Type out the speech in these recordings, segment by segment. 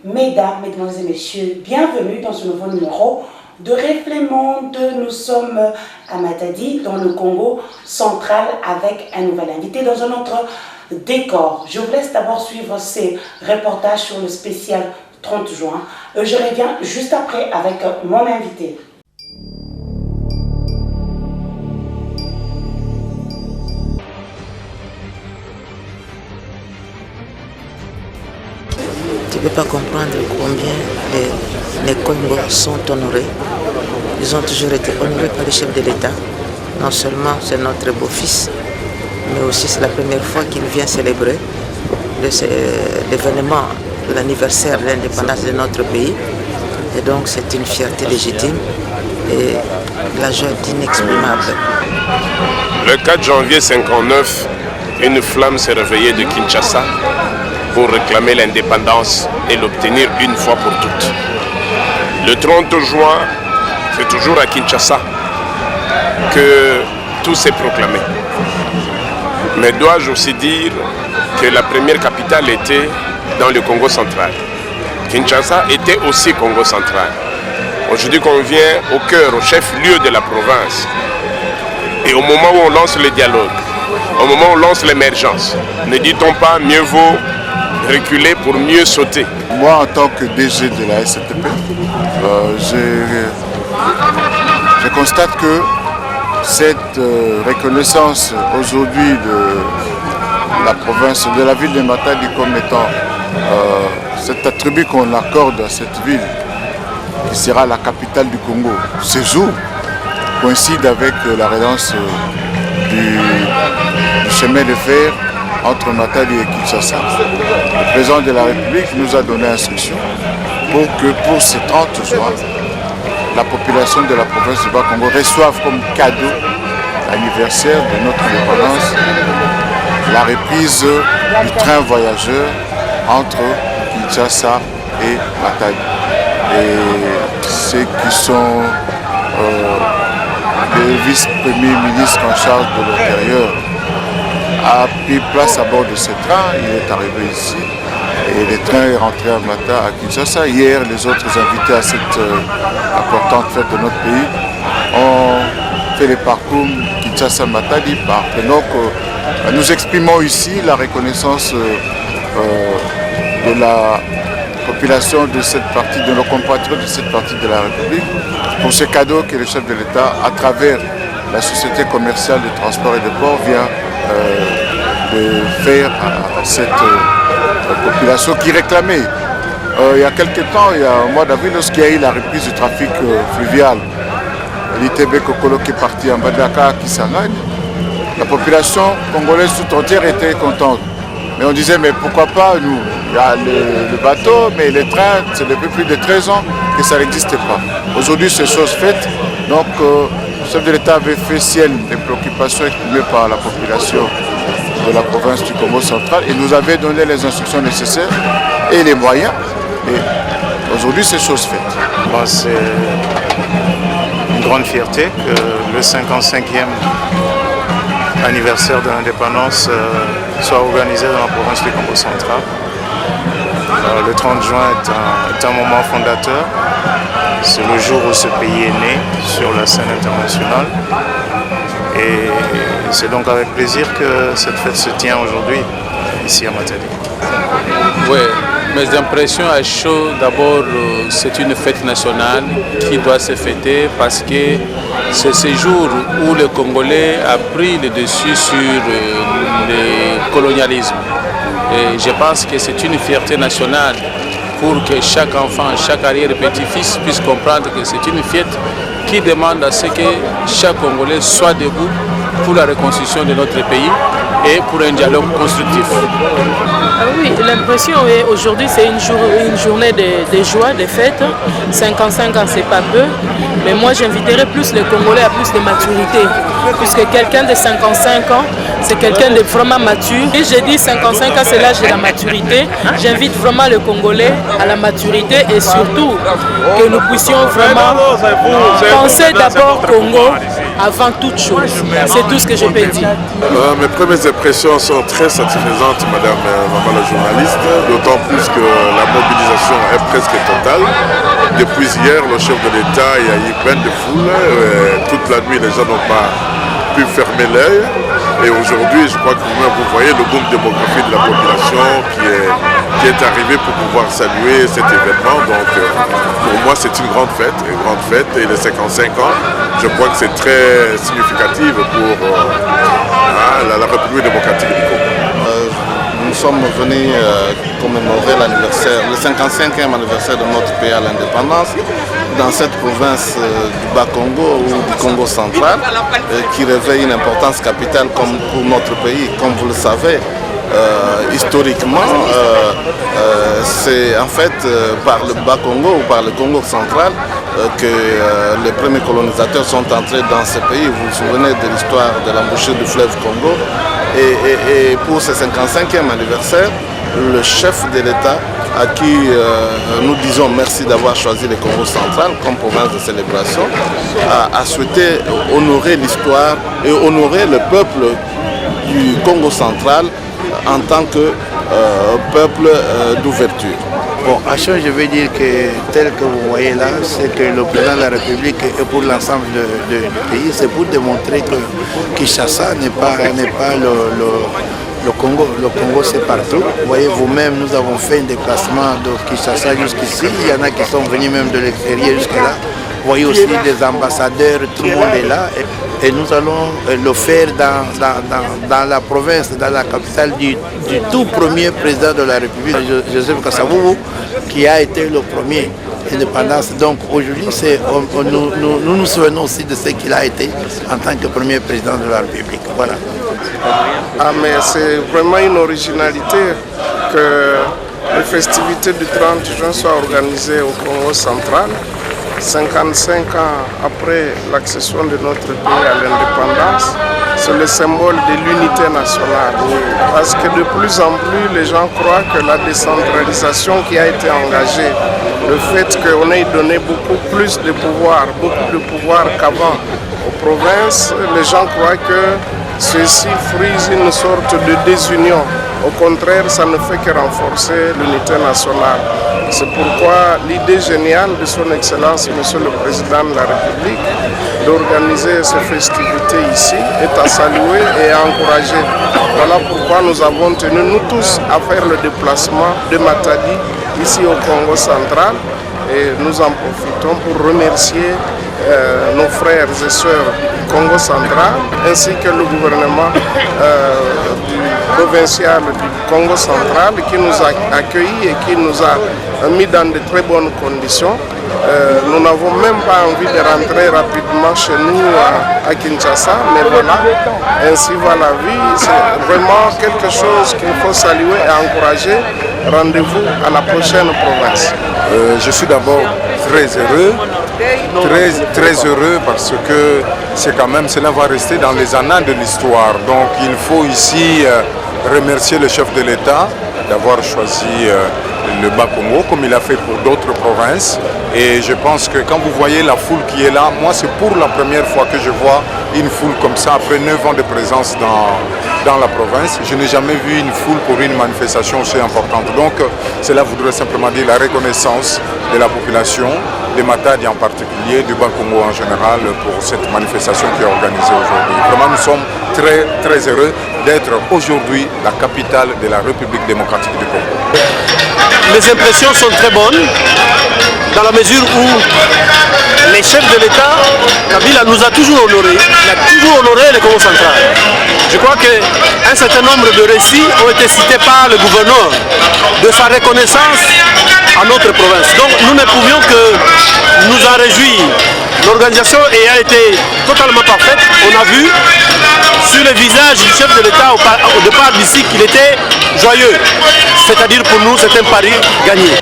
Mesdames, Mesdemoiselles et Messieurs, bienvenue dans ce nouveau numéro de Reflet Monde. Nous sommes à Matadi, dans le Congo central, avec un nouvel invité dans un autre décor. Je vous laisse d'abord suivre ces reportages sur le spécial 30 juin. Je reviens juste après avec mon invité. Tu ne peux pas comprendre combien les Congos sont honorés. Ils ont toujours été honorés par le chef de l'État. Non seulement c'est notre beau-fils, mais aussi c'est la première fois qu'il vient célébrer l'événement de l'anniversaire de l'indépendance de notre pays. Et donc c'est une fierté légitime et la joie est inexprimable. Le 4 janvier 1959, une flamme s'est réveillée de Kinshasa pour réclamer l'indépendance et l'obtenir une fois pour toutes. Le 30 juin, c'est toujours à Kinshasa que tout s'est proclamé. Mais dois-je aussi dire que la première capitale était dans le Congo central. Kinshasa était aussi Congo central. Aujourd'hui qu'on vient au cœur, au chef-lieu de la province, et au moment où on lance le dialogue, au moment où on lance l'émergence, ne dit-on pas mieux vaut reculer pour mieux sauter? Moi, en tant que DG de la STP, je constate que cette reconnaissance aujourd'hui de la province, de la ville de Matadi comme étant cet attribut qu'on accorde à cette ville, qui sera la capitale du Congo, ce jour coïncide avec la relance du chemin de fer entre Matadi et Kinshasa. Le président de la République nous a donné instruction pour que pour ce 30 juin, la population de la province du Bas-Congo reçoive comme cadeau l'anniversaire de notre indépendance la reprise du train voyageur entre Kinshasa et Matadi. Et ceux qui sont les vice-premiers ministres en charge de l'Intérieur a pris place à bord de ce train, il est arrivé ici et le train est rentré à Kinshasa. Hier, les autres invités à cette importante fête de notre pays ont fait le parcours Kinshasa-Matadi. Donc, nous exprimons ici la reconnaissance de la population de cette partie, de nos compatriotes de cette partie de la République, pour ce cadeau que le chef de l'État, à travers la société commerciale de transport et de port, vient de faire à cette population qui réclamait. Il y a quelques temps, il y a au mois d'avril, lorsqu'il y a eu la reprise du trafic fluvial, l'ITB Kokolo qui est parti en Badaka à Kisangani, la population congolaise toute entière était contente. Mais on disait, mais pourquoi pas nous? Il y a le bateau, mais les trains, c'est depuis plus de 13 ans que ça n'existait pas. Aujourd'hui, c'est chose faite. Donc, le chef de l'État avait fait ciel les préoccupations exprimées par la population de la province du Congo central et nous avait donné les instructions nécessaires et les moyens. Et aujourd'hui, c'est chose faite. Bon, c'est une grande fierté que le 55e anniversaire de l'indépendance soit organisé dans la province du Congo central. Le 30 juin est un moment fondateur. C'est le jour où ce pays est né sur la scène internationale. Et c'est donc avec plaisir que cette fête se tient aujourd'hui, ici à Matadi. Oui, mes impressions à chaud, d'abord, c'est une fête nationale qui doit se fêter parce que c'est ce jour où le Congolais a pris le dessus sur le colonialisme. Et je pense que c'est une fierté nationale pour que chaque enfant, chaque arrière-petit-fils puisse comprendre que c'est une fête qui demande à ce que chaque Congolais soit debout pour la reconstruction de notre pays et pour un dialogue constructif. Oui, l'impression est aujourd'hui c'est une journée de joie, de fête. 55 ans c'est pas peu, mais moi j'inviterais plus les Congolais à plus de maturité, puisque quelqu'un de 55 ans c'est quelqu'un de vraiment mature. Et j'ai dit 55 ans c'est l'âge de la maturité. J'invite vraiment les Congolais à la maturité et surtout que nous puissions vraiment penser d'abord Congo avant toute chose. C'est tout ce que je peux dire. Mes premières impressions sont très satisfaisantes, maman la journaliste, d'autant plus que la mobilisation est presque totale. Depuis hier, le chef de l'État, il y a eu plein de foules. Toute la nuit, les gens n'ont pas pu fermer l'œil. Et aujourd'hui, je crois que vous voyez le boom démographique de la population qui est arrivé pour pouvoir saluer cet événement. Donc pour moi, c'est une grande fête. Et les 55 ans, je crois que c'est très significatif pour la République démocratique du Congo. Nous sommes venus commémorer l'anniversaire, le 55e anniversaire de notre pays à l'indépendance dans cette province du Bas-Congo ou du Congo central qui revêt une importance capitale comme pour notre pays. Comme vous le savez, historiquement, c'est en fait par le Bas-Congo ou par le Congo central que les premiers colonisateurs sont entrés dans ce pays. Vous vous souvenez de l'histoire de l'embouchure du fleuve Congo. Et pour ce 55e anniversaire, le chef de l'État, à qui nous disons merci d'avoir choisi le Congo central comme province de célébration, a souhaité honorer l'histoire et honorer le peuple du Congo central en tant que peuple d'ouverture. Bon, à chaud, je veux dire que tel que vous voyez là, c'est que le président de la République et pour l'ensemble du pays, c'est pour démontrer que Kinshasa n'est pas le Congo. Le Congo, c'est partout. Vous voyez vous-même, nous avons fait un déplacement de Kinshasa jusqu'ici. Il y en a qui sont venus même de l'extérieur jusque-là. Vous voyez aussi des ambassadeurs, tout le monde est là. Et nous allons le faire dans la province, dans la capitale du tout premier président de la République, Joseph Kasavubu, qui a été le premier indépendance. Donc aujourd'hui, nous nous souvenons aussi de ce qu'il a été en tant que premier président de la République. Voilà. Ah, mais c'est vraiment une originalité que les festivités du 30 juin soient organisées au Congo central. 55 ans après l'accession de notre pays à l'indépendance, c'est le symbole de l'unité nationale. Parce que de plus en plus, les gens croient que la décentralisation qui a été engagée, le fait qu'on ait donné beaucoup plus de pouvoir qu'avant aux provinces, les gens croient que ceci frise une sorte de désunion. Au contraire, ça ne fait que renforcer l'unité nationale. C'est pourquoi l'idée géniale de son Excellence, Monsieur le Président de la République, d'organiser ces festivités ici est à saluer et à encourager. Voilà pourquoi nous avons tenu, nous tous, à faire le déplacement de Matadi ici au Congo central. Et nous en profitons pour remercier nos frères et sœurs du Congo central ainsi que le gouvernement provincial du Congo central qui nous a accueillis et qui nous a mis dans de très bonnes conditions. Nous n'avons même pas envie de rentrer rapidement chez nous à Kinshasa, mais voilà, ainsi va la vie. C'est vraiment quelque chose qu'il faut saluer et encourager. Rendez-vous à la prochaine province. Je suis d'abord très heureux, très heureux parce que c'est quand même, cela va rester dans les annales de l'histoire. Donc il faut ici remercier le chef de l'État d'avoir choisi le Bas-Congo comme il a fait pour d'autres provinces. Et je pense que quand vous voyez la foule qui est là, moi c'est pour la première fois que je vois une foule comme ça après 9 ans de présence dans la province. Je n'ai jamais vu une foule pour une manifestation aussi importante. Donc cela voudrait simplement dire la reconnaissance de la population, de Matadi en particulier, du Bas-Congo en général pour cette manifestation qui est organisée aujourd'hui. Vraiment nous sommes très heureux d'être aujourd'hui la capitale de la République démocratique du Congo. Les impressions sont très bonnes dans la mesure où les chefs de l'État, Kabila nous a toujours honorés, il a toujours honoré le Congo central. Je crois qu'un certain nombre de récits ont été cités par le gouverneur de sa reconnaissance à notre province. Donc nous ne pouvions que nous en réjouir. L'organisation ayant été totalement parfaite, on a vu sur le visage du chef de l'État au départ d'ici qu'il était joyeux. C'est-à-dire pour nous, c'est un pari gagné.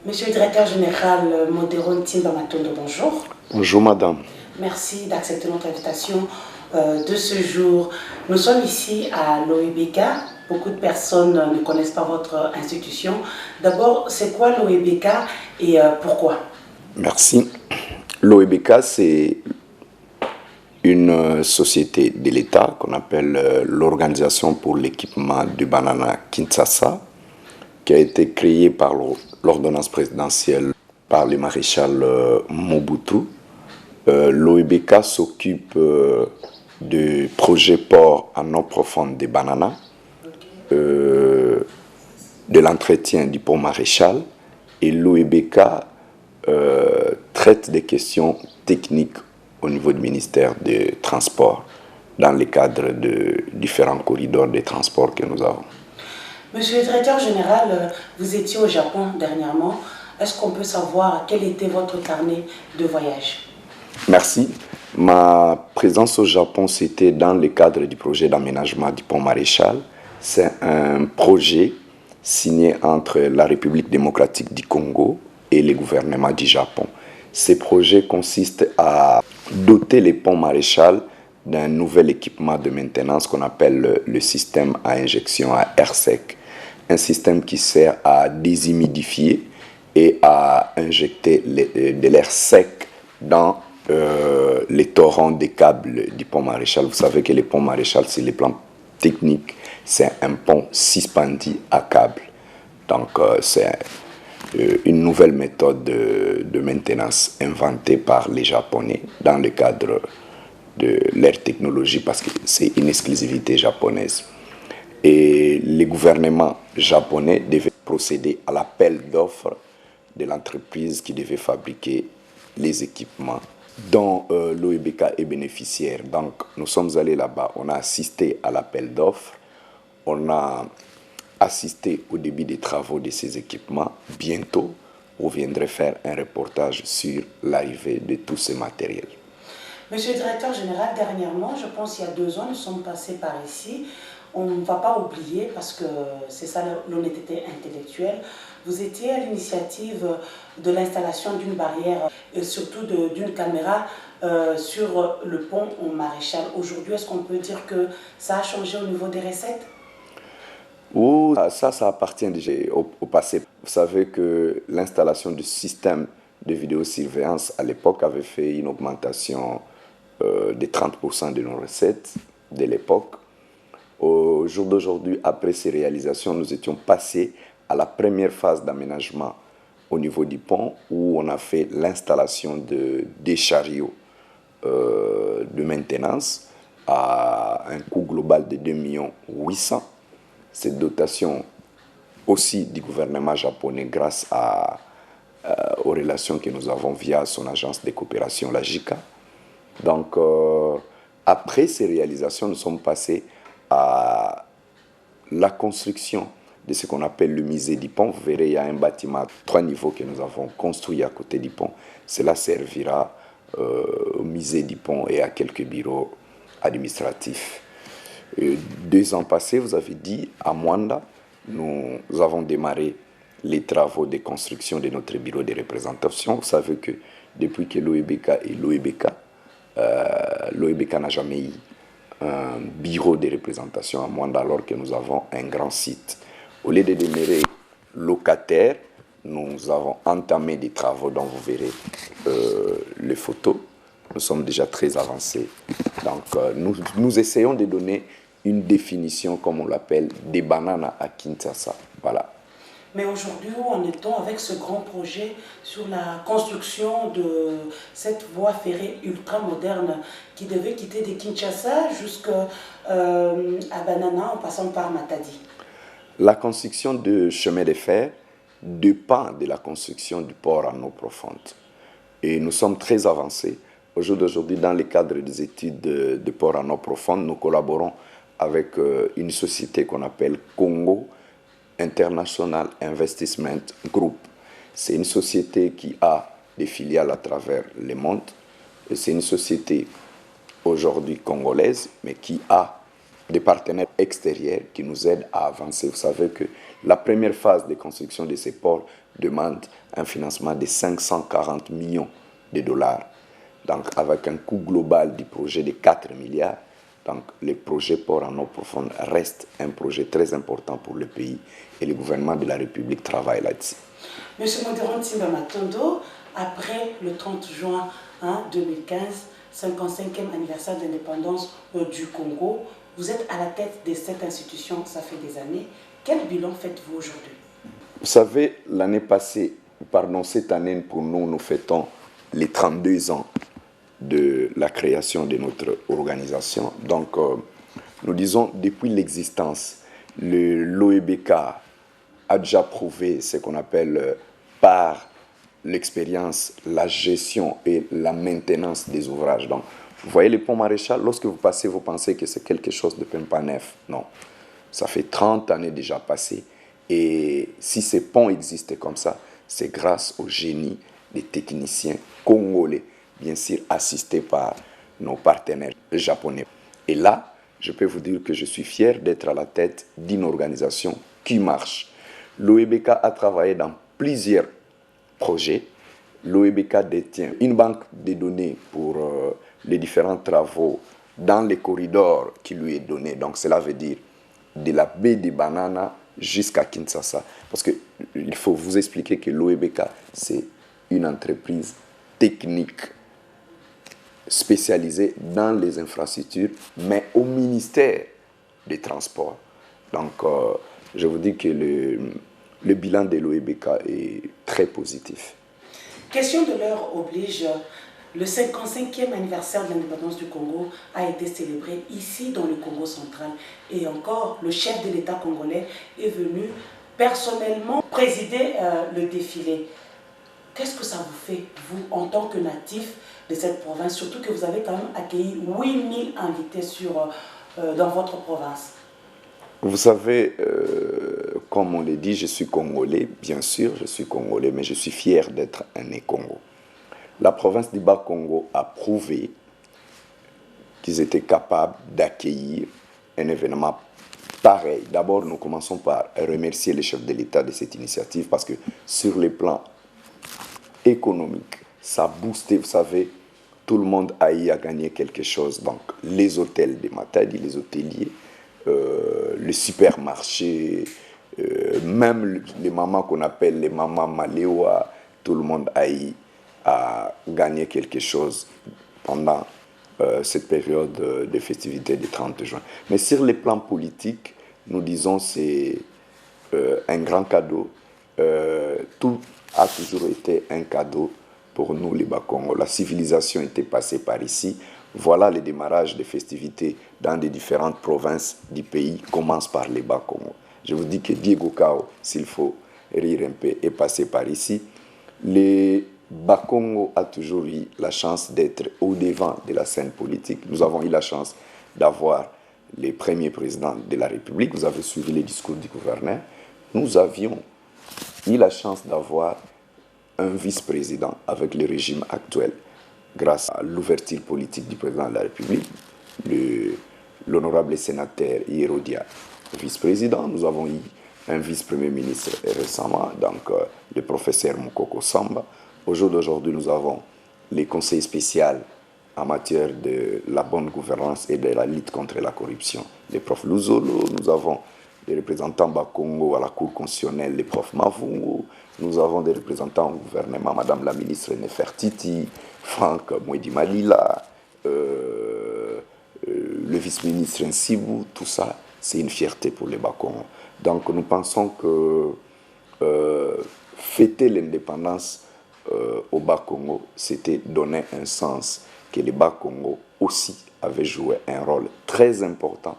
Monsieur le directeur général Modéron Timba Matondo, bonjour. Bonjour madame. Merci d'accepter notre invitation de ce jour. Nous sommes ici à l'OEBK. Beaucoup de personnes ne connaissent pas votre institution. D'abord, c'est quoi l'OEBK et pourquoi? Merci. L'OEBK, c'est une société de l'État qu'on appelle l'Organisation pour l'équipement du banana Kinshasa, qui a été créée par l'ordonnance présidentielle par le maréchal Mobutu. L'OEBK s'occupe du projet port en eau profonde des bananas, de l'entretien du pont maréchal, et l'OEBK traite des questions techniques au niveau du ministère des Transports dans le cadre de différents corridors de transport que nous avons. Monsieur le directeur général, vous étiez au Japon dernièrement. Est-ce qu'on peut savoir quel était votre carnet de voyage? Merci. Ma présence au Japon, c'était dans le cadre du projet d'aménagement du pont maréchal. C'est un projet signé entre la République démocratique du Congo et le gouvernement du Japon. Ce projet consiste à doter les ponts maréchal d'un nouvel équipement de maintenance qu'on appelle le système à injection à air sec. Un système qui sert à déshumidifier et à injecter de l'air sec dans les torrents des câbles du pont maréchal. Vous savez que le pont maréchal, sur le plan technique, c'est un pont suspendu à câble. Donc, c'est une nouvelle méthode de maintenance inventée par les Japonais dans le cadre de leur technologie, parce que c'est une exclusivité japonaise. Et le gouvernement japonais devait procéder à l'appel d'offres de l'entreprise qui devait fabriquer les équipements dont l'OEBK est bénéficiaire. Donc, nous sommes allés là-bas, on a assisté à l'appel d'offres, on a assisté au début des travaux de ces équipements. Bientôt, on viendrait faire un reportage sur l'arrivée de tous ces matériels. Monsieur le directeur général, dernièrement, je pense il y a 2 ans, nous sommes passés par ici. On ne va pas oublier, parce que c'est ça l'honnêteté intellectuelle, vous étiez à l'initiative de l'installation d'une barrière et surtout d'une caméra sur le pont au maréchal. Aujourd'hui, est-ce qu'on peut dire que ça a changé au niveau des recettes? Oh, ça appartient déjà au passé. Vous savez que l'installation du système de vidéosurveillance à l'époque avait fait une augmentation de 30% de nos recettes de l'époque. Au jour d'aujourd'hui, après ces réalisations, nous étions passés à la première phase d'aménagement au niveau du pont, où on a fait l'installation des chariots de maintenance à un coût global de 2 800 000. Cette dotation aussi du gouvernement japonais grâce aux relations que nous avons via son agence de coopération, la JICA. Donc, après ces réalisations, nous sommes passés à la construction de ce qu'on appelle le musée du pont. Vous verrez, il y a un bâtiment à 3 niveaux que nous avons construit à côté du pont. Cela servira au musée du pont et à quelques bureaux administratifs. 2 ans passés, vous avez dit, à Mwanda, nous avons démarré les travaux de construction de notre bureau de représentation. Vous savez que depuis que l'OEBK est l'OEBK, l'OEBK n'a jamais eu un bureau de représentation à Mwanda, alors que nous avons un grand site. Au lieu de demeurer locataires, nous avons entamé des travaux dont vous verrez les photos. Nous sommes déjà très avancés. Donc, nous essayons de donner une définition, comme on l'appelle, des bananes à Kinshasa. Voilà. Mais aujourd'hui, où en est-on avec ce grand projet sur la construction de cette voie ferrée ultra moderne qui devait quitter de Kinshasa jusqu'à Banana en passant par Matadi? La construction de chemin de fer dépend de la construction du port en eau profonde. Et nous sommes très avancés. Au jour d'aujourd'hui, dans le cadre des études de port en eau profonde, nous collaborons avec une société qu'on appelle Congo International Investment Group. C'est une société qui a des filiales à travers le monde. C'est une société aujourd'hui congolaise, mais qui a des partenaires extérieurs qui nous aident à avancer. Vous savez que la première phase de construction de ces ports demande un financement de 540 millions de dollars. Donc, avec un coût global du projet de 4 milliards, donc le projet Port en eau profonde reste un projet très important pour le pays et le gouvernement de la République travaille là-dessus. Monsieur Monderon Timba Matondo, après le 30 juin 2015, 55e anniversaire d'indépendance du Congo, vous êtes à la tête de cette institution, ça fait des années. Quel bilan faites-vous aujourd'hui? Vous savez, cette année pour nous, nous fêtons les 32 ans de la création de notre organisation. Donc, nous disons, depuis l'existence, l'OEBK a déjà prouvé ce qu'on appelle par l'expérience, la gestion et la maintenance des ouvrages. Donc, vous voyez les ponts maréchal, lorsque vous passez, vous pensez que c'est quelque chose de pas neuf. Non, ça fait 30 années déjà passées. Et si ces ponts existent comme ça, c'est grâce au génie des techniciens congolais, bien sûr assistés par nos partenaires japonais. Et là, je peux vous dire que je suis fier d'être à la tête d'une organisation qui marche. L'OEBK a travaillé dans plusieurs projets. L'OEBK détient une banque de données pour les différents travaux dans les corridors qui lui est donné. Donc cela veut dire de la baie des Bananas jusqu'à Kinshasa. Parce qu'il faut vous expliquer que l'OEBK, c'est une entreprise technique spécialisée dans les infrastructures, mais au ministère des Transports. Donc, je vous dis que le bilan de l'OEBK est très positif. Question de l'heure oblige, le 55e anniversaire de l'indépendance du Congo a été célébré ici dans le Congo central. Et encore, le chef de l'État congolais est venu personnellement présider le défilé. Qu'est-ce que ça vous fait, vous, en tant que natif de cette province, surtout que vous avez quand même accueilli 8000 invités dans votre province? Vous savez, comme on l'a dit, je suis congolais, bien sûr, je suis congolais, mais je suis fier d'être un né Congo. La province du Bas-Congo a prouvé qu'ils étaient capables d'accueillir un événement pareil. D'abord, nous commençons par remercier le chef de l'État de cette initiative parce que sur le plan économique, ça a boosté, vous savez, tout le monde a eu à gagner quelque chose. Donc, les hôtels de Matadi, les hôteliers, les supermarchés, même les mamans qu'on appelle les mamans Maléoa, tout le monde a eu à gagner quelque chose pendant cette période de festivités du 30 juin. Mais sur le plan politique, nous disons c'est un grand cadeau. Tout a toujours été un cadeau pour nous, les Bas-Congo. La civilisation était passée par ici. Voilà le démarrage des festivités dans les différentes provinces du pays commence par les Bas-Congo. Je vous dis que Diego Cao, s'il faut rire un peu, est passé par ici. Les Bas-Congo a toujours eu la chance d'être au-devant de la scène politique. Nous avons eu la chance d'avoir les premiers présidents de la République. Vous avez suivi les discours du gouverneur. Nous avions eu la chance d'avoir un vice-président avec le régime actuel, grâce à l'ouverture politique du président de la République, l'honorable sénateur Hérodia, vice-président. Nous avons eu un vice-premier ministre récemment, donc le professeur Mukoko Samba. Au jour d'aujourd'hui, nous avons les conseils spéciaux en matière de la bonne gouvernance et de la lutte contre la corruption, les profs Luzolo. Nous avons des représentants Bakongo à la Cour constitutionnelle, les profs Mavungu. Nous avons des représentants au gouvernement, Madame la ministre Nefertiti, Franck Mouedi Malila, le vice-ministre Nsibou. Tout ça, c'est une fierté pour les Bakongo. Donc nous pensons que fêter l'indépendance au Bas-Congo, c'était donner un sens que les Bas-Congo aussi avaient joué un rôle très important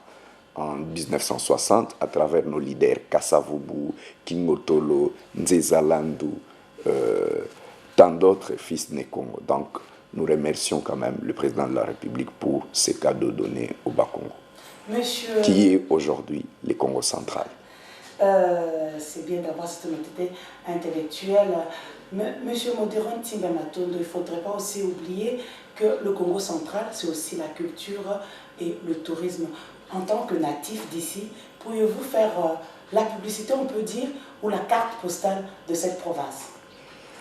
en 1960 à travers nos leaders Kassavubu, Kingotolo, Nzezalandu, tant d'autres fils né Congo. Donc nous remercions quand même le président de la République pour ces cadeaux donnés au Bas-Congo. Monsieur... qui est aujourd'hui le Congo central. C'est bien d'avoir cette honnêteté intellectuelle. Monsieur Modéron Timbamatondo, il ne faudrait pas aussi oublier que le Congo central, c'est aussi la culture et le tourisme. En tant que natif d'ici, pourriez-vous faire la publicité, on peut dire, ou la carte postale de cette province?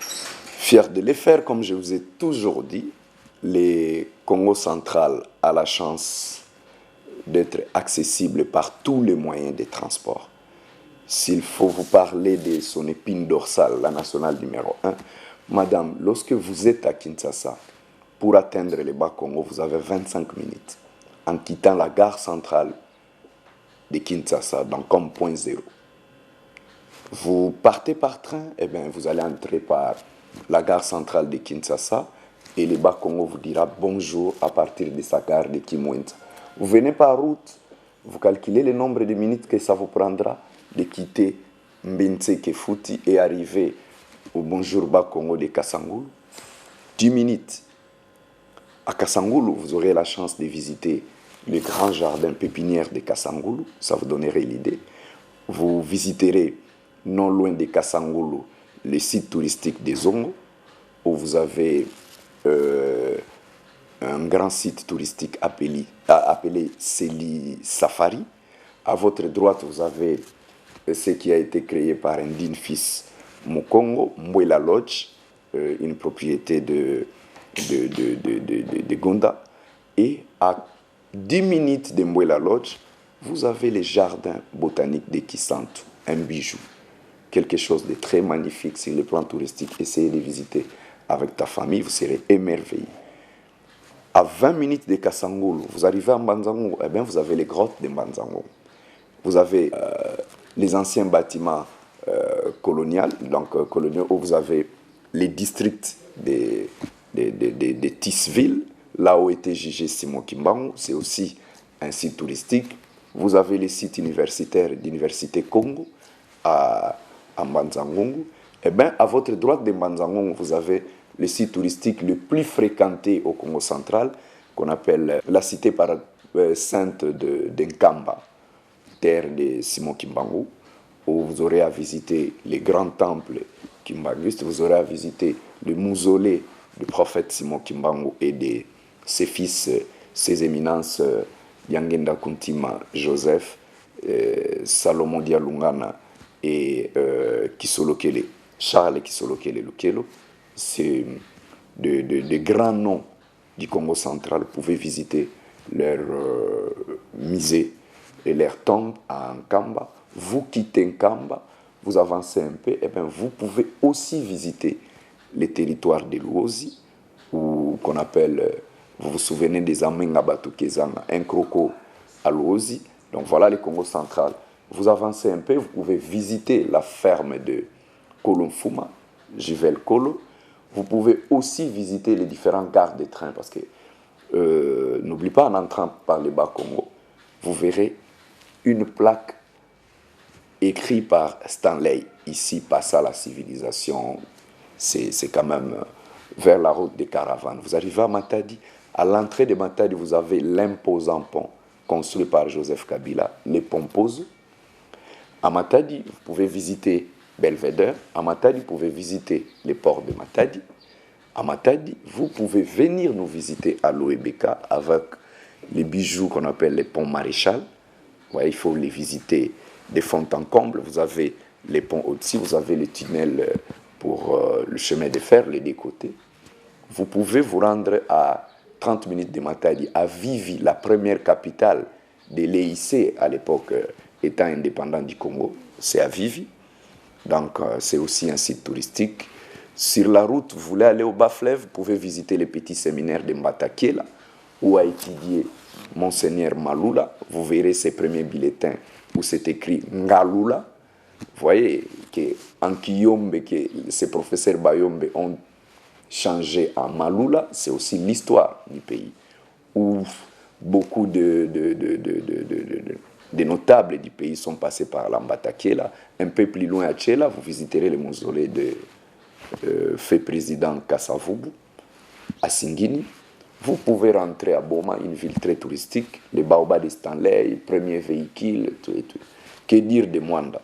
Fier de les faire, comme je vous ai toujours dit, le Congo central a la chance d'être accessible par tous les moyens de transport. S'il faut vous parler de son épine dorsale, la nationale numéro 1, madame, lorsque vous êtes à Kinshasa, pour atteindre le Bas-Congo, vous avez 25 minutes en quittant la gare centrale de Kinshasa, donc comme point zéro. Vous partez par train, eh bien, vous allez entrer par la gare centrale de Kinshasa et le Bas-Congo vous dira bonjour à partir de sa gare de Kimwenta. Vous venez par route, vous calculez le nombre de minutes que ça vous prendra de quitter Mbintse Kefuti et arriver au bonjour Bas-Congo de Kassangoulou. 10 minutes. À Kassangoulou, vous aurez la chance de visiter le grand jardin pépinière de Kassangoulou, ça vous donnerait l'idée. Vous visiterez non loin de Kassangoulou le site touristique des Zongo, où vous avez un grand site touristique appelé Seli Safari. À votre droite, vous avez ce qui a été créé par un digne fils Mukongo, Mbwela Lodge, une propriété de Gonda. Et à 10 minutes de Mbwela Lodge, vous avez les jardins botaniques de Kisantu, un bijou. Quelque chose de très magnifique sur le plan touristique. Essayez de visiter avec ta famille, vous serez émerveillés. À 20 minutes de Kassangoulou, vous arrivez à Mbanzango, eh bien vous avez les grottes de Mbanzango. Vous avez les anciens bâtiments coloniaux, où vous avez les districts de Tisville, là où était jugé Simon Kimbangu, c'est aussi un site touristique. Vous avez les sites universitaires d'Université Congo à Mbanzangongo. Eh bien, à votre droite de Mbanzangongo, vous avez le site touristique le plus fréquenté au Congo central, qu'on appelle la cité sainte de Nkamba, terre de Simon Kimbangu, où vous aurez à visiter les grands temples kimbanguistes, vous aurez à visiter le mausolée du prophète Simon Kimbangu et de ses fils, ses éminences Yangenda Kuntima Joseph, Salomon Dialungana et Kisolokele, Charles Kisolokele Lukelo. C'est de grands noms du Congo central. Vous pouvez visiter leur musée et leur tombe à Nkamba. Vous quittez Nkamba, vous avancez un peu, et bien vous pouvez aussi visiter les territoires de Luozi, ou qu'on appelle, vous vous souvenez des Amenga Batukezanga, un croco à Luozi. Donc voilà le Congo central. Vous avancez un peu, vous pouvez visiter la ferme de Kolomfuma, Jivel Kolo. Vous pouvez aussi visiter les différents gares de train, parce que n'oubliez pas, en entrant par le Bas-Congo, vous verrez une plaque écrite par Stanley. Ici passa la civilisation. C'est quand même vers la route des caravanes. Vous arrivez à Matadi. À l'entrée de Matadi, vous avez l'imposant pont construit par Joseph Kabila, les Pomposo. À Matadi, vous pouvez visiter Belvedere. À Matadi, vous pouvez visiter les ports de Matadi. À Matadi, vous pouvez venir nous visiter à l'Oebeka avec les bijoux qu'on appelle les ponts Maréchal. Ouais, il faut les visiter de fond en comble. Vous avez les ponts au-dessus, vous avez les tunnels pour le chemin de fer, les deux côtés. Vous pouvez vous rendre à 30 minutes de Matadi, à Vivi, la première capitale de l'EIC à l'époque étant indépendant du Congo. C'est à Vivi. Donc, c'est aussi un site touristique. Sur la route, vous voulez aller au Bas-Fleuve, vous pouvez visiter le petit séminaire de Mbatakiela, où a étudié Monseigneur Malula. Vous verrez ses premiers bulletins où c'est écrit Ngalula. Vous voyez qu'en Kiyombe, que ces professeurs Bayombe ont changé en Malula, c'est aussi l'histoire du pays, où beaucoup de notables du pays sont passés par l'Ambatakiela. Un peu plus loin à Tchela, vous visiterez le mausolée de fait président Kassavubu, à Singini. Vous pouvez rentrer à Boma, une ville très touristique, les baobabs de Stanley, premier véhicule, tout et tout. Que dire de Mwanda,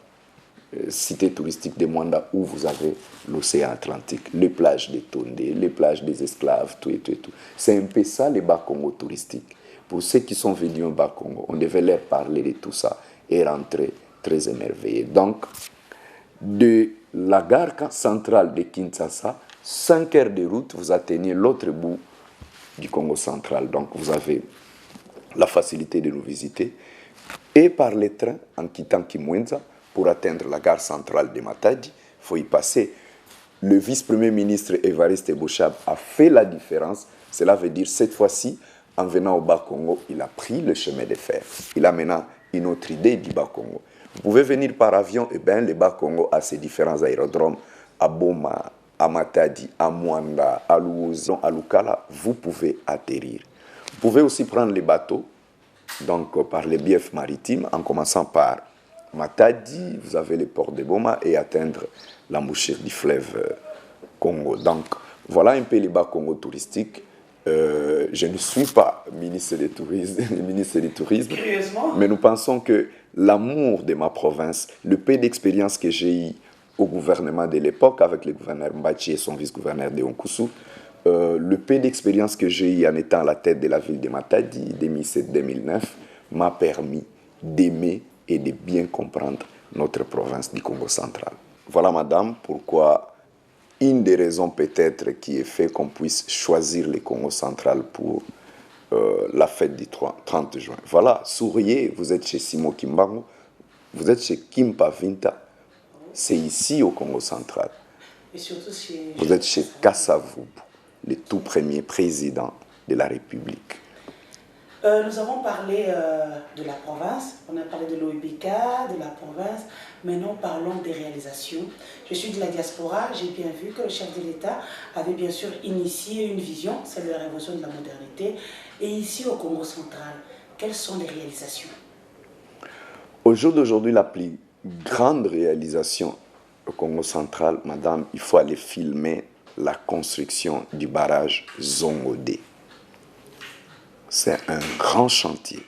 cité touristique de Mwanda, où vous avez l'océan Atlantique, les plages des Tondé, les plages des esclaves, tout et tout et tout. C'est un peu ça les Bas-Congo touristiques. Pour ceux qui sont venus au Bas-Congo, on devait leur parler de tout ça et rentrer très émerveillés. Donc, de la gare centrale de Kinshasa, 5 heures de route, vous atteignez l'autre bout du Congo central. Donc, vous avez la facilité de nous visiter. Et par les trains, en quittant Kimwenza, pour atteindre la gare centrale de Matadi, il faut y passer. Le vice-premier ministre Évariste Bochab a fait la différence. Cela veut dire, cette fois-ci, en venant au Bas-Congo, il a pris le chemin de fer. Il a maintenant une autre idée du Bas-Congo. Vous pouvez venir par avion, et bien le Bas-Congo a ses différents aérodromes, à Boma, à Matadi, à Mwanda, à Louzi, à Lukala, vous pouvez atterrir. Vous pouvez aussi prendre les bateaux, donc par les biefs maritimes, en commençant par Matadi, vous avez les ports de Boma et atteindre l'embouchure du fleuve Congo. Donc voilà un peu les Bas-Congo touristiques. Je ne suis pas ministre du tourisme, mais nous pensons que l'amour de ma province, le peu d'expérience que j'ai eu au gouvernement de l'époque avec le gouverneur Mbachi et son vice-gouverneur de Onkusu, le peu d'expérience que j'ai eu en étant à la tête de la ville de Matadi, 2007-2009, m'a permis d'aimer et de bien comprendre notre province du Congo central. Voilà, madame, pourquoi une des raisons peut-être qui est fait qu'on puisse choisir le Congo central pour la fête du 30 juin. Voilà, souriez, vous êtes chez Simo Kimbangu, vous êtes chez Kimpa Vinta, c'est ici au Congo central. Et surtout vous êtes chez Kassavubu, le tout premier président de la République. Nous avons parlé de la province, on a parlé de l'OIBK, de la province. Maintenant, parlons des réalisations. Je suis de la diaspora, j'ai bien vu que le chef de l'État avait bien sûr initié une vision, c'est la révolution de la modernité. Et ici au Congo central, quelles sont les réalisations? Au jour d'aujourd'hui, la plus grande réalisation au Congo central, madame, il faut aller filmer la construction du barrage Zongodé. C'est un grand chantier.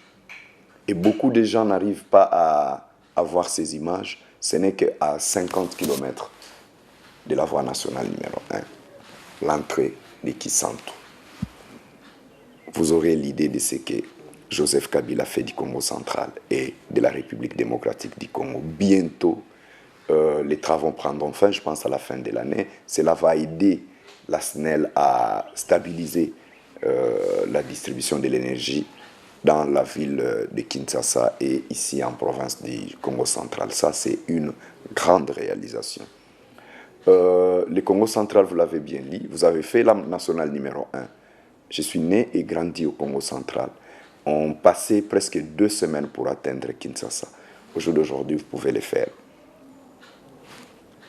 Et beaucoup de gens n'arrivent pas à voir ces images. Ce n'est qu'à 50 km de la voie nationale numéro 1, l'entrée de Kisantu. Vous aurez l'idée de ce que Joseph Kabila fait du Congo central et de la République démocratique du Congo. Bientôt, les travaux prendront fin, je pense à la fin de l'année. Cela va aider la SNEL à stabiliser la distribution de l'énergie dans la ville de Kinshasa et ici en province du Congo central. Ça, c'est une grande réalisation. Le Congo central, vous l'avez bien dit, vous avez fait la nationale numéro 1. Je suis né et grandi au Congo central. On passait presque 2 semaines pour atteindre Kinshasa. Au jour d'aujourd'hui, vous pouvez le faire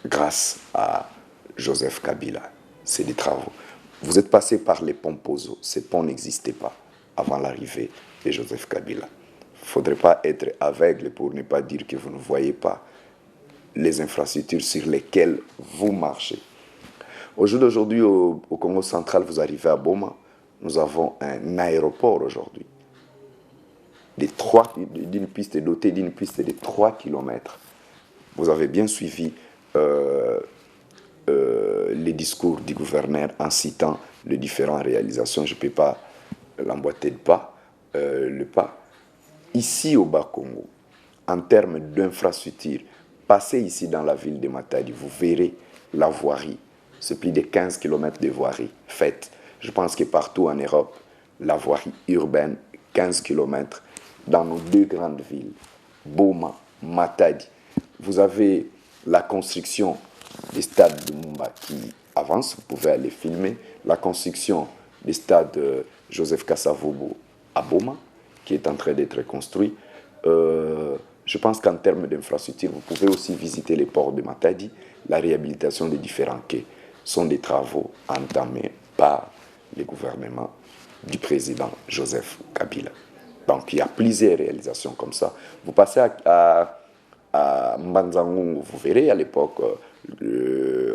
grâce à Joseph Kabila. C'est des travaux. Vous êtes passé par les ponts Pozo. Ces ponts n'existaient pas avant l'arrivée de Joseph Kabila. Il ne faudrait pas être aveugle pour ne pas dire que vous ne voyez pas les infrastructures sur lesquelles vous marchez. Au jour d'aujourd'hui, au Congo central, vous arrivez à Boma, nous avons un aéroport aujourd'hui. D'une piste dotée d'une piste de 3 km. Vous avez bien suivi les discours du gouverneur en citant les différentes réalisations. Je ne peux pas l'emboîter le pas. Ici au Bas-Congo, en termes d'infrastructures, passez ici dans la ville de Matadi, vous verrez la voirie. C'est plus de 15 km de voirie faite. Je pense que partout en Europe, la voirie urbaine, 15 km, dans nos 2 grandes villes, Boma, Matadi. Vous avez la construction des stades de Mumba qui avance, vous pouvez aller filmer. La construction des stades Joseph Kassavubu à Boma, qui est en train d'être construit. Je pense qu'en termes d'infrastructure, vous pouvez aussi visiter les ports de Matadi. La réhabilitation des différents quais sont des travaux entamés par le gouvernement du président Joseph Kabila. Donc il y a plusieurs réalisations comme ça. Vous passez à Mbanzangu, vous verrez à l'époque,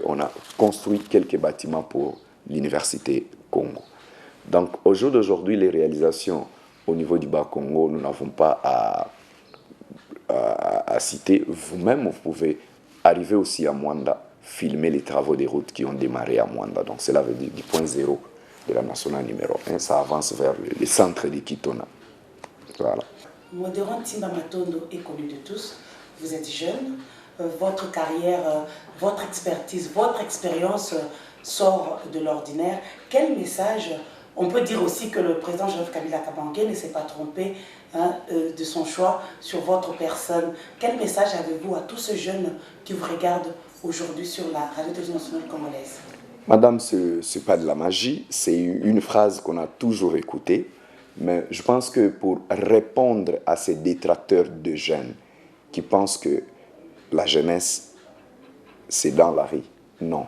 on a construit quelques bâtiments pour l'université Congo. Donc au jour d'aujourd'hui, les réalisations au niveau du Bas-Congo, nous n'avons pas à citer. Vous-même, vous pouvez arriver aussi à Mwanda, filmer les travaux des routes qui ont démarré à Mwanda. Donc cela veut dire du point zéro de la nationale numéro 1, ça avance vers le centre de Kitona. Voilà. Modérant Timba Matondo est connu de tous. Vous êtes jeune, votre carrière, votre expertise, votre expérience sort de l'ordinaire. Quel message, on peut dire aussi que le président Joseph Kabila Kabange ne s'est pas trompé de son choix sur votre personne. Quel message avez-vous à tous ces jeunes qui vous regardent aujourd'hui sur la radio-télévision nationale congolaise? Madame, ce n'est pas de la magie, c'est une phrase qu'on a toujours écoutée, mais je pense que pour répondre à ces détracteurs de jeunes qui pensent que la jeunesse, c'est dans la rue, non.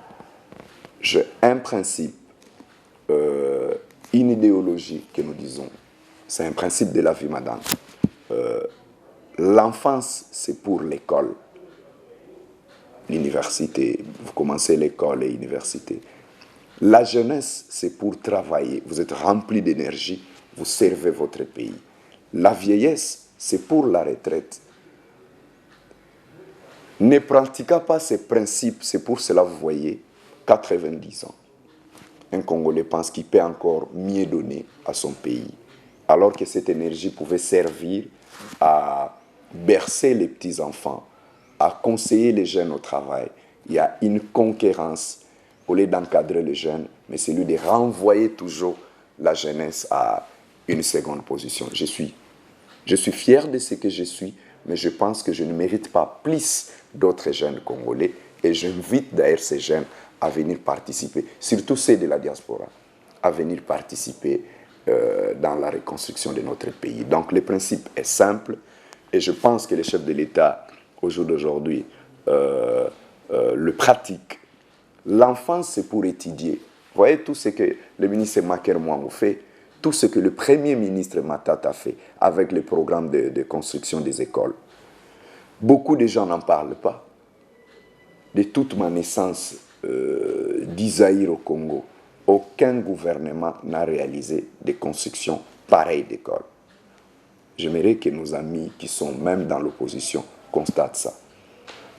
J'ai un principe, une idéologie que nous disons, c'est un principe de la vie, madame. L'enfance, c'est pour l'école. L'université, vous commencez l'école et l'université. La jeunesse, c'est pour travailler. Vous êtes rempli d'énergie, vous servez votre pays. La vieillesse, c'est pour la retraite. Ne pratiquez pas ces principes, c'est pour cela, vous voyez, 90 ans. Un Congolais pense qu'il peut encore mieux donner à son pays, alors que cette énergie pouvait servir à bercer les petits-enfants, à conseiller les jeunes au travail. Il y a une concurrence au lieu d'encadrer les jeunes, mais c'est lui de renvoyer toujours la jeunesse à une seconde position. Je suis fier de ce que je suis, mais je pense que je ne mérite pas plus d'autres jeunes congolais et j'invite d'ailleurs ces jeunes à venir participer, surtout ceux de la diaspora, à venir participer dans la reconstruction de notre pays. Donc le principe est simple et je pense que les chefs de l'État, au jour d'aujourd'hui, le pratiquent. L'enfance, c'est pour étudier. Vous voyez tout ce que le ministre Maker Mouangou fait, tout ce que le Premier ministre Matata fait avec le programme de construction des écoles. Beaucoup de gens n'en parlent pas. De toute ma naissance d'Isaïr au Congo, aucun gouvernement n'a réalisé des constructions pareilles d'écoles. J'aimerais que nos amis qui sont même dans l'opposition constatent ça.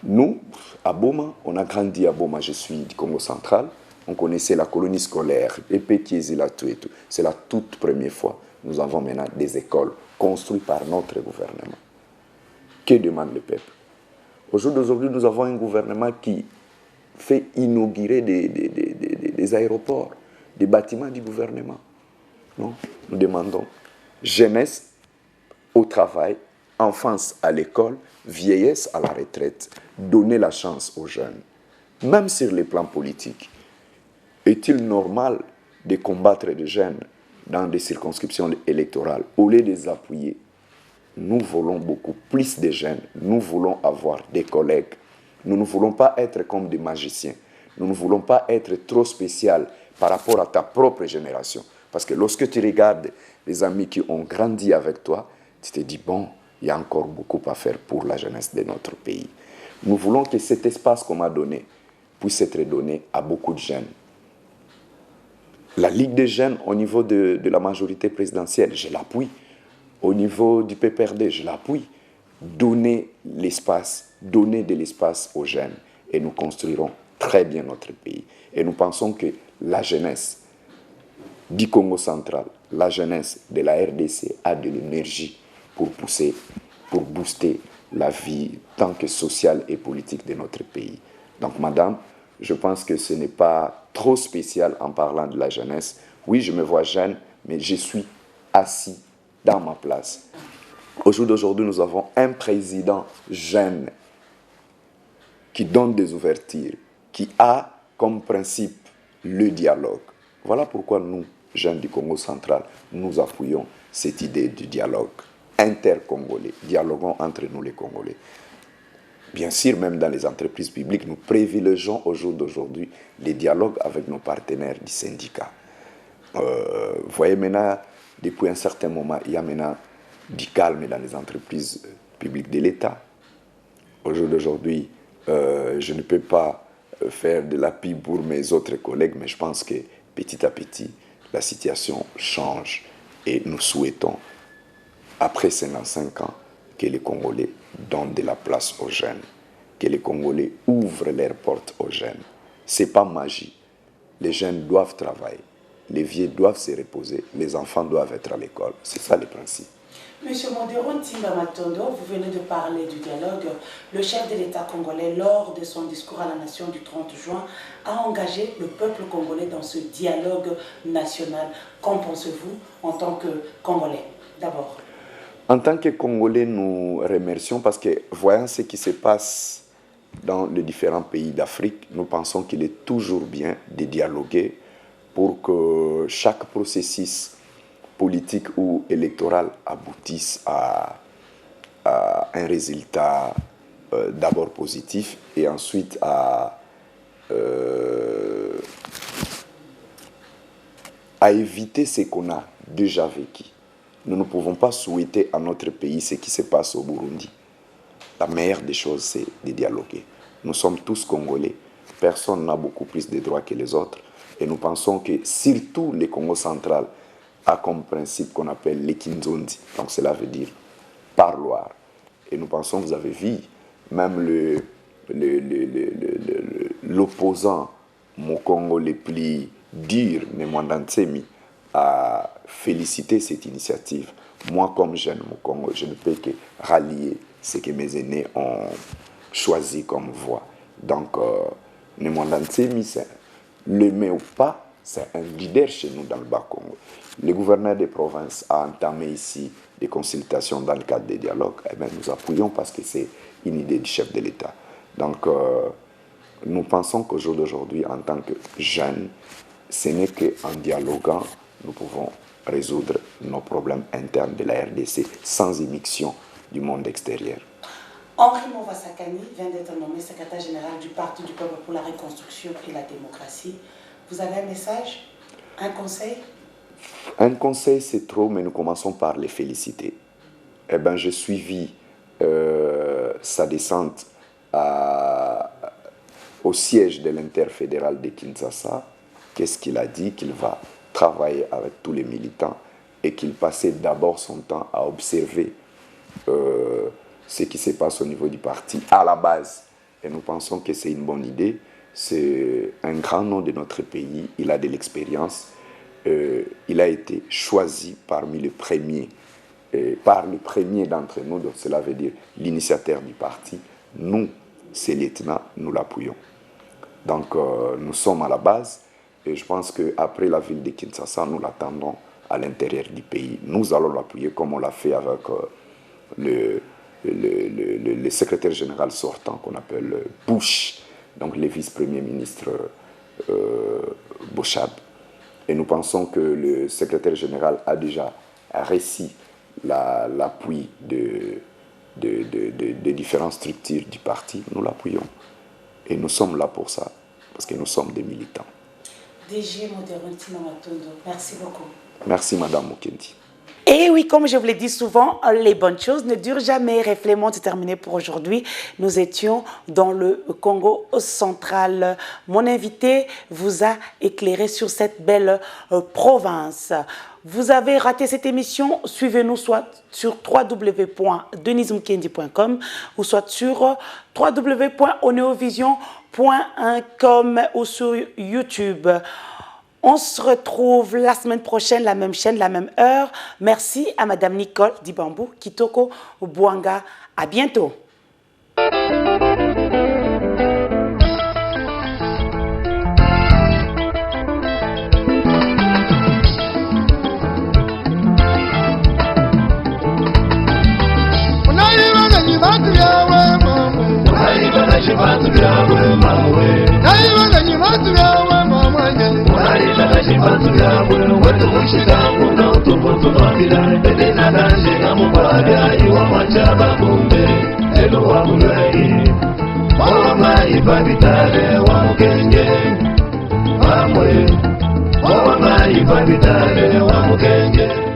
Nous, à Boma, on a grandi à Boma, je suis du Congo central, on connaissait la colonie scolaire, Epekiezilatu et tout. C'est la toute première fois que nous avons maintenant des écoles construites par notre gouvernement. Que demande le peuple? Au jour d'aujourd'hui, nous avons un gouvernement qui fait inaugurer des aéroports, des bâtiments du gouvernement. Non, nous demandons jeunesse au travail, enfance à l'école, vieillesse à la retraite. Donner la chance aux jeunes, même sur les plans politiques. Est-il normal de combattre des jeunes dans des circonscriptions électorales au lieu de les appuyer? Nous voulons beaucoup plus de jeunes. Nous voulons avoir des collègues. Nous ne voulons pas être comme des magiciens. Nous ne voulons pas être trop spécial par rapport à ta propre génération. Parce que lorsque tu regardes les amis qui ont grandi avec toi, tu te dis, bon, il y a encore beaucoup à faire pour la jeunesse de notre pays. Nous voulons que cet espace qu'on m'a donné puisse être donné à beaucoup de jeunes. La Ligue des jeunes au niveau de la majorité présidentielle, je l'appuie. Au niveau du PPRD, je l'appuie. Donner l'espace, donner de l'espace aux jeunes et nous construirons très bien notre pays. Et nous pensons que la jeunesse du Congo central, la jeunesse de la RDC a de l'énergie pour pousser, pour booster la vie tant que sociale et politique de notre pays. Donc, madame, je pense que ce n'est pas trop spécial en parlant de la jeunesse. Oui, je me vois jeune, mais je suis assis dans ma place. Au jour d'aujourd'hui, nous avons un président jeune qui donne des ouvertures, qui a comme principe le dialogue. Voilà pourquoi nous, jeunes du Congo central, nous appuyons cette idée du dialogue inter-congolais. Dialoguons entre nous les Congolais. Bien sûr, même dans les entreprises publiques, nous privilégions au jour d'aujourd'hui les dialogues avec nos partenaires du syndicat. Vous voyez maintenant, depuis un certain moment, il y a maintenant du calme dans les entreprises publiques de l'État. Au jour d'aujourd'hui, je ne peux pas faire de la pub pour mes autres collègues, mais je pense que petit à petit, la situation change et nous souhaitons, après 55 ans, que les Congolais donnent de la place aux jeunes, que les Congolais ouvrent leurs portes aux jeunes. Ce n'est pas magie. Les jeunes doivent travailler, les vieux doivent se reposer, les enfants doivent être à l'école. C'est ça le principe. Monsieur Monderon Timba Matondo, vous venez de parler du dialogue. Le chef de l'État congolais, lors de son discours à la nation du 30 juin, a engagé le peuple congolais dans ce dialogue national. Qu'en pensez-vous en tant que Congolais, d'abord? En tant que Congolais, nous remercions parce que, voyant ce qui se passe dans les différents pays d'Afrique, nous pensons qu'il est toujours bien de dialoguer pour que chaque processus politique ou électoral aboutisse à un résultat d'abord positif et ensuite à éviter ce qu'on a déjà vécu. Nous ne pouvons pas souhaiter à notre pays ce qui se passe au Burundi. La meilleure des choses, c'est de dialoguer. Nous sommes tous Congolais. Personne n'a beaucoup plus de droits que les autres. Et nous pensons que surtout le Congo central a comme principe qu'on appelle l'Ekinzondi. Donc cela veut dire parloir. Et nous pensons, vous avez vu, même l'opposant Mokongo le plus dur, Nemwanda Ntsemi, a félicité cette initiative. Moi, comme jeune Mokongo, je ne peux que rallier ce que mes aînés ont choisi comme voie. Donc, Nemwanda Ntsemi, le met ou pas, c'est un leader chez nous dans le Bas-Congo. Le gouverneur des provinces a entamé ici des consultations dans le cadre des dialogues. Eh bien, nous appuyons parce que c'est une idée du chef de l'État. Donc, nous pensons qu'au jour d'aujourd'hui, en tant que jeunes, ce n'est qu'en dialoguant, nous pouvons résoudre nos problèmes internes de la RDC sans immixtion du monde extérieur. Henri Mouvassakani vient d'être nommé secrétaire général du Parti du Peuple pour la Reconstruction et la Démocratie. Vous avez un message? Un conseil? Un conseil, c'est trop, mais nous commençons par les féliciter. Eh bien, j'ai suivi sa descente au siège de l'interfédéral de Kinshasa. Qu'est-ce qu'il a dit? Qu'il va travailler avec tous les militants et qu'il passait d'abord son temps à observer ce qui se passe au niveau du parti à la base. Et nous pensons que c'est une bonne idée. C'est un grand nom de notre pays. Il a de l'expérience. Il a été choisi parmi les premiers, par le premier d'entre nous, donc cela veut dire l'initiateur du parti. Nous, ces lieutenants, nous l'appuyons. Donc nous sommes à la base et je pense qu'après la ville de Kinshasa, nous l'attendons à l'intérieur du pays. Nous allons l'appuyer comme on l'a fait avec le secrétaire général sortant qu'on appelle Bush, donc le vice-premier ministre Bochab. Et nous pensons que le secrétaire général a déjà reçu l'appui de différentes structures du parti. Nous l'appuyons. Et nous sommes là pour ça, parce que nous sommes des militants. DG Monderon Timba Matondo, merci beaucoup. Merci Madame Mukendi. Et oui, comme je vous l'ai dit souvent, les bonnes choses ne durent jamais. Reflet est terminé pour aujourd'hui. Nous étions dans le Congo central. Mon invité vous a éclairé sur cette belle province. Vous avez raté cette émission, suivez-nous soit sur www.denismukendi.com ou soit sur www.oneovision.com ou sur YouTube. On se retrouve la semaine prochaine, la même chaîne, la même heure. Merci à Madame Nicole Dibambou, Kitoko Bouanga. À bientôt.